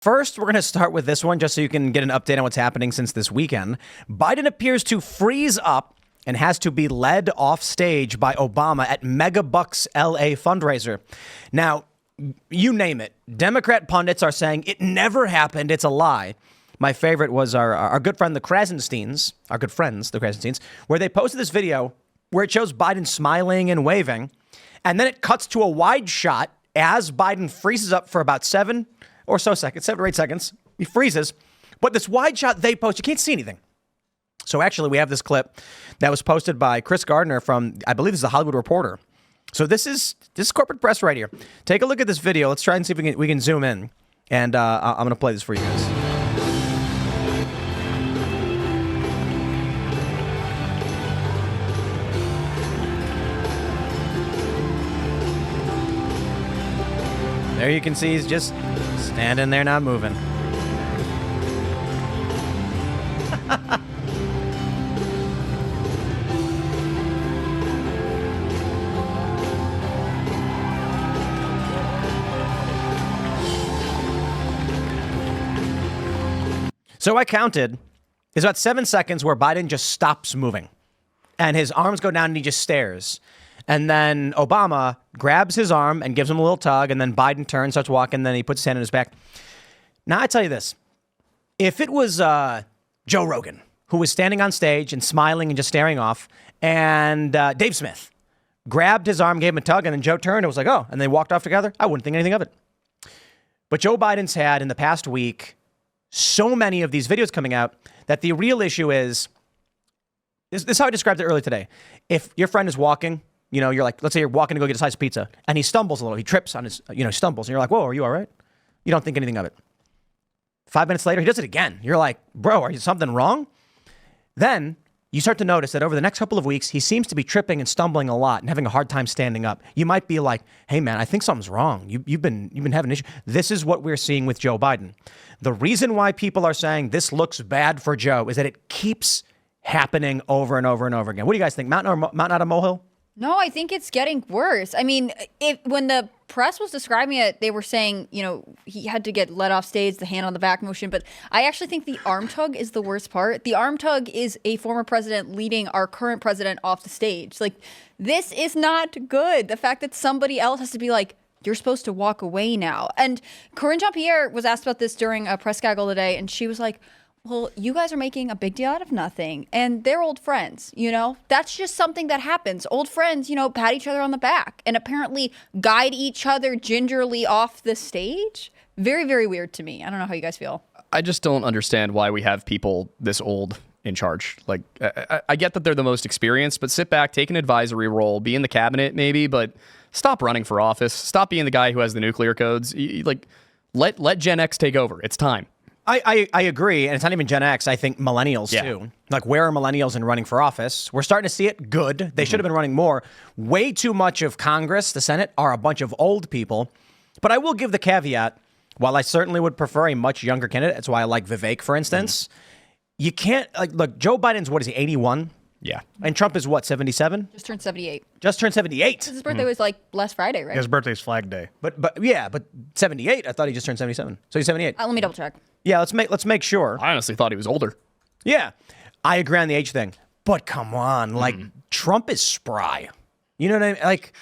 First, we're going to start with this one just so you can get an update on what's happening since this weekend. Biden appears to freeze up and has to be led off stage by Obama at Megabucks LA fundraiser. Now, you name it. Democrat pundits are saying it never happened. It's a lie. My favorite was our good friend, the Krasensteins, where they posted this video where it shows Biden smiling and waving. And then it cuts to a wide shot as Biden freezes up for about 7 or 8 seconds. He freezes. But this wide shot they post, you can't see anything. So actually, we have this clip that was posted by Chris Gardner from, I believe this is the Hollywood Reporter. So this is corporate press right here. Take a look at this video. Let's try and see if we can zoom in. And I'm going to play this for you guys. There you can see he's just standing there, not moving. So I counted, there's about 7 seconds where Biden just stops moving and his arms go down and he just stares. And then Obama grabs his arm and gives him a little tug. And then Biden turns, starts walking. Then he puts his hand in his back. Now, I tell you this. If it was Joe Rogan, who was standing on stage and smiling and just staring off, and Dave Smith grabbed his arm, gave him a tug, and then Joe turned, it was like, oh, and they walked off together, I wouldn't think anything of it. But Joe Biden's had, in the past week, so many of these videos coming out that the real issue is, this is how I described it earlier today. If your friend is walking, you know, you're like, let's say you're walking to go get a slice of pizza, and he stumbles a little. He trips on his, stumbles. And you're like, whoa, are you all right? You don't think anything of it. 5 minutes later, he does it again. You're like, bro, are you something wrong? Then you start to notice that over the next couple of weeks, he seems to be tripping and stumbling a lot and having a hard time standing up. You might be like, hey, man, I think something's wrong. You've been having an issue. This is what we're seeing with Joe Biden. The reason why people are saying this looks bad for Joe is that it keeps happening over and over and over again. What do you guys think? Mountain out of molehill? No, I think it's getting worse. I mean, when the press was describing it, they were saying, he had to get let off stage, the hand on the back motion. But I actually think the arm tug is the worst part. The arm tug is a former president leading our current president off the stage. Like, this is not good. The fact that somebody else has to be like, you're supposed to walk away now. And Corinne Jean-Pierre was asked about this during a press gaggle today, and she was like, well, you guys are making a big deal out of nothing, and they're old friends, That's just something that happens. Old friends, pat each other on the back and apparently guide each other gingerly off the stage. Very, very weird to me. I don't know how you guys feel. I just don't understand why we have people this old in charge. Like, I get that they're the most experienced, but sit back, take an advisory role, be in the cabinet maybe, but stop running for office. Stop being the guy who has the nuclear codes. Let Gen X take over. It's time. I agree, and it's not even Gen X. I think millennials, too. Like, where are millennials in running for office? We're starting to see it. Good. They should have been running more. Way too much of Congress, the Senate, are a bunch of old people. But I will give the caveat, while I certainly would prefer a much younger candidate, that's why I like Vivek, for instance, you can't, look, Joe Biden's, what is he, 81? Yeah. And Trump is what, 77? Just turned 78. Just turned 78. His birthday was like last Friday, right? His birthday's Flag Day. But 78, I thought he just turned 77. So he's 78. Let me double check. Yeah, let's make sure. I honestly thought he was older. Yeah, I agree on the age thing. But come on, Trump is spry. You know what I mean? Like,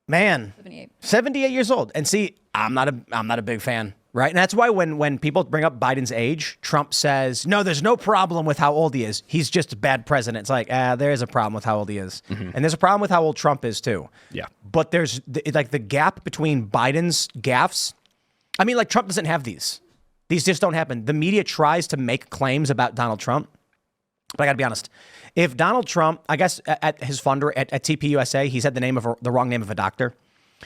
man, 78 years old. And see, I'm not a big fan, right? And that's why when people bring up Biden's age, Trump says, no, there's no problem with how old he is. He's just a bad president. It's like, there is a problem with how old he is. And there's a problem with how old Trump is too. Yeah. But there's the gap between Biden's gaffes. I mean, like, Trump doesn't have these. These just don't happen. The media tries to make claims about Donald Trump. But I got to be honest. If Donald Trump, I guess at his funder at TPUSA, he said the wrong name of a doctor.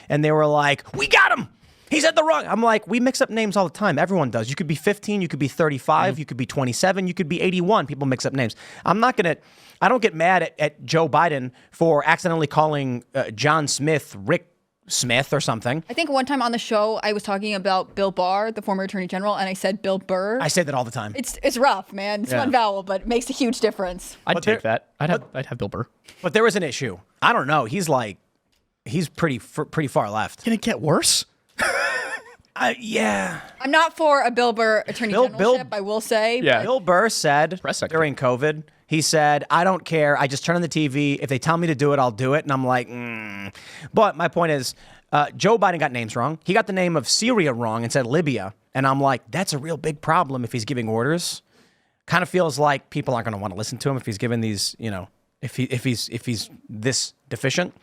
And they were like, we got him. He said the wrong. I'm like, we mix up names all the time. Everyone does. You could be 15. You could be 35. You could be 27. You could be 81. People mix up names. I don't get mad at Joe Biden for accidentally calling John Smith Rick Smith or something. I think one time on the show, I was talking about Bill Barr, the former attorney general, and I said Bill Burr. I say that all the time. It's rough, man. It's one vowel, but it makes a huge difference. I'd take that. I'd have Bill Burr. But there was an issue. I don't know. He's pretty far left. Can it get worse? Yeah. I'm not for a Bill Burr attorney generalship, I will say. Yeah. Bill Burr said Press secretary. during COVID, he said, I don't care. I just turn on the TV. If they tell me to do it, I'll do it. And I'm like, But my point is, Joe Biden got names wrong. He got the name of Syria wrong and said Libya. And I'm like, that's a real big problem if he's giving orders. Kind of feels like people aren't going to want to listen to him if he's giving these, if he's this deficient.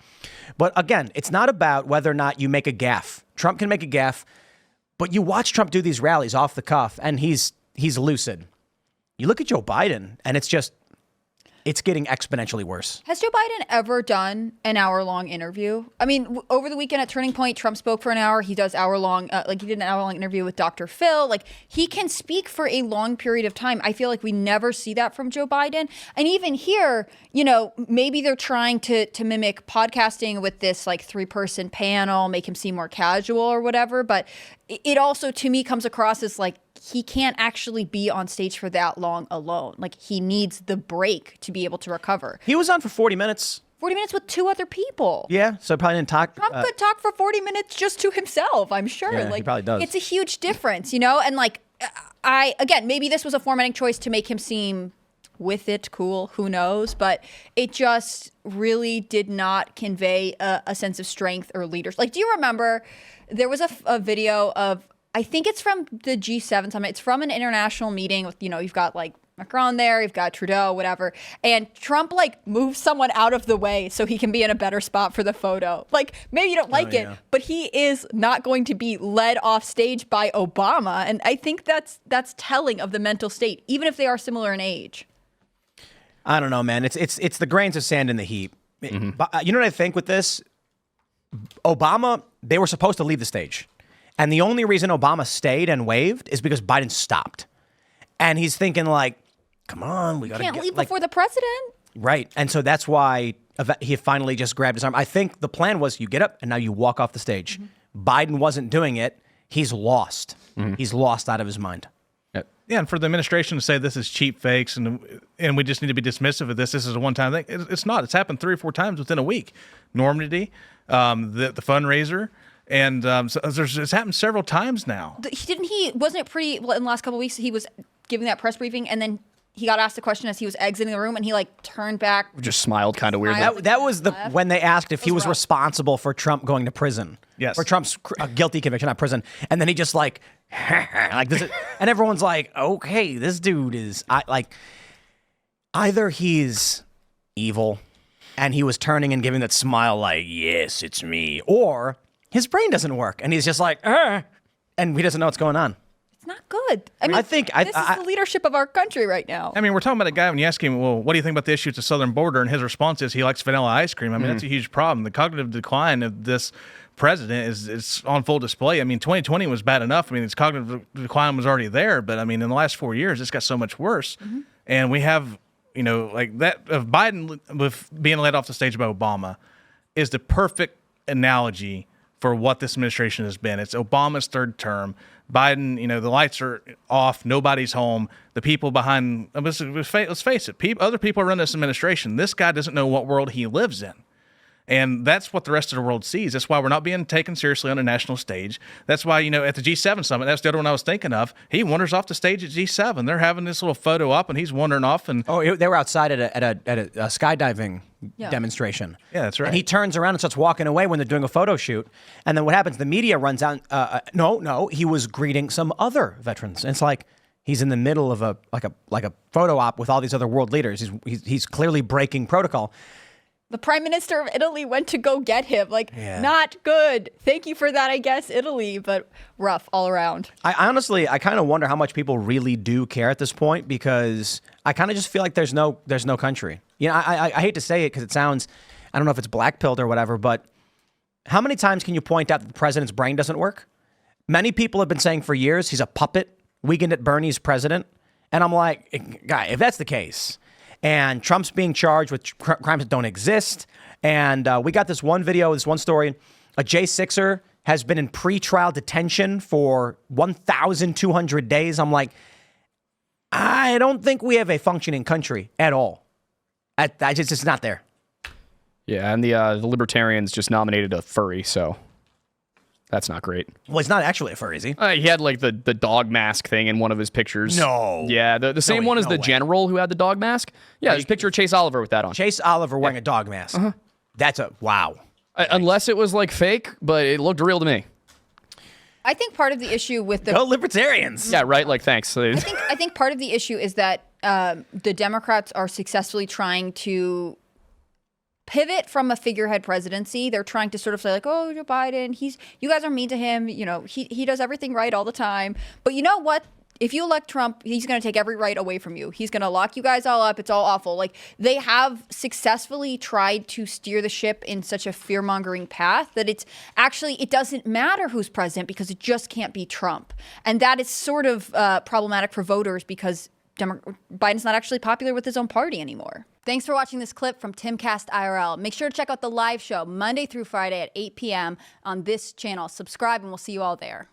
But again, it's not about whether or not you make a gaffe. Trump can make a gaffe, but you watch Trump do these rallies off the cuff, and he's lucid. You look at Joe Biden, and it's getting exponentially worse. Has Joe Biden ever done an hour-long interview? I mean, over the weekend at Turning Point, Trump spoke for an hour. He does hour-long, he did an hour-long interview with Dr. Phil. Like, he can speak for a long period of time. I feel like we never see that from Joe Biden. And even here, maybe they're trying to mimic podcasting with this, 3-person panel, make him seem more casual or whatever. But it also, to me, comes across as he can't actually be on stage for that long alone. He needs the break to be able to recover. He was on for 40 minutes. 40 minutes with 2 other people. Yeah, so probably didn't talk. Trump could talk for 40 minutes just to himself, I'm sure. Yeah, he probably does. It's a huge difference, And again, maybe this was a formatting choice to make him seem with it, cool, who knows? But it just really did not convey a sense of strength or leadership. Do you remember there was a video of, I think it's from the G7 summit. It's from an international meeting with, you've got Macron there, you've got Trudeau, whatever. And Trump moves someone out of the way so he can be in a better spot for the photo. Maybe you don't like it, but he is not going to be led off stage by Obama. And I think that's telling of the mental state, even if they are similar in age. I don't know, man. It's the grains of sand in the heap. Mm-hmm. But you know what I think with this? Obama, they were supposed to leave the stage. And the only reason Obama stayed and waved is because Biden stopped. And he's thinking come on, we got to Can't leave before the president. Right. And so that's why he finally just grabbed his arm. I think the plan was you get up and now you walk off the stage. Mm-hmm. Biden wasn't doing it. He's lost. Mm-hmm. He's lost out of his mind. Yeah, and for the administration to say this is cheap fakes and we just need to be dismissive of this is a one-time thing. It's not. It's happened 3 or 4 times within a week. Normandy, the fundraiser, and it's happened several times now. Wasn't it pretty, in the last couple of weeks, he was giving that press briefing and then he got asked a question as he was exiting the room and he turned back. Just smiled kind of weirdly. That was when they asked if he was responsible for Trump going to prison. Yes. For Trump's guilty conviction, not prison. And then he just like this, and everyone's like, okay, this dude is either he's evil and he was turning and giving that smile yes, it's me, or his brain doesn't work and he's just and he doesn't know what's going on. It's not good. I mean, this is the leadership of our country right now. I mean, we're talking about a guy when you ask him, well, what do you think about the issue at the southern border? And his response is he likes vanilla ice cream. I mean, that's a huge problem. The cognitive decline of this president is on full display. I mean, 2020 was bad enough. I mean, his cognitive decline was already there. But, I mean, in the last 4 years, it's got so much worse. Mm-hmm. And we have, that of Biden with being led off the stage by Obama is the perfect analogy for what this administration has been. It's Obama's third term. Biden, the lights are off. Nobody's home. The people behind, let's face it, other people run this administration. This guy doesn't know what world he lives in. And that's what the rest of the world sees. That's why we're not being taken seriously on a national stage. That's why, at the G7 summit, that's the other one I was thinking of. He wanders off the stage at G7. They're having this little photo up, and he's wandering off. And they were outside at a skydiving demonstration. Yeah, that's right. And he turns around and starts walking away when they're doing a photo shoot. And then what happens? The media runs out. No, he was greeting some other veterans. And it's like he's in the middle of a photo op with all these other world leaders. He's clearly breaking protocol. The Prime Minister of Italy went to go get him. Not good. Thank you for that, I guess, Italy, but rough all around. I kind of wonder how much people really do care at this point, because I kind of just feel like there's no country. I hate to say it because it sounds, I don't know if it's black-pilled or whatever, but how many times can you point out that the president's brain doesn't work? Many people have been saying for years he's a puppet, weekend at Bernie's president. And I'm like, guy, if that's the case, and Trump's being charged with crimes that don't exist. And we got this one video, this one story. A J6er has been in pretrial detention for 1,200 days. I'm I don't think we have a functioning country at all. It's just not there. Yeah, and the Libertarians just nominated a furry, so. That's not great. Well, he's not actually a furry, is he? He had like the dog mask thing in one of his pictures. No. Yeah, the same one as no the way. general who had the dog mask. Yeah, there's a picture of Chase Oliver with that on. Chase Oliver wearing a dog mask. That's a wow. Unless it was like fake, but it looked real to me. I think part of the issue with the Go libertarians. Yeah, right. Like, thanks. I think part of the issue is that the Democrats are successfully trying to pivot from a figurehead presidency. They're trying to sort of say like, oh, Joe Biden, you guys are mean to him. You know, he does everything right all the time. But you know what? If you elect Trump, he's going to take every right away from you. He's going to lock you guys all up. It's all awful. Like, they have successfully tried to steer the ship in such a fear-mongering path that it doesn't matter who's president because it just can't be Trump. And that is sort of problematic for voters because Biden's not actually popular with his own party anymore. Thanks for watching this clip from Timcast IRL. Make sure to check out the live show Monday through Friday at 8 p.m. on this channel. Subscribe and we'll see you all there.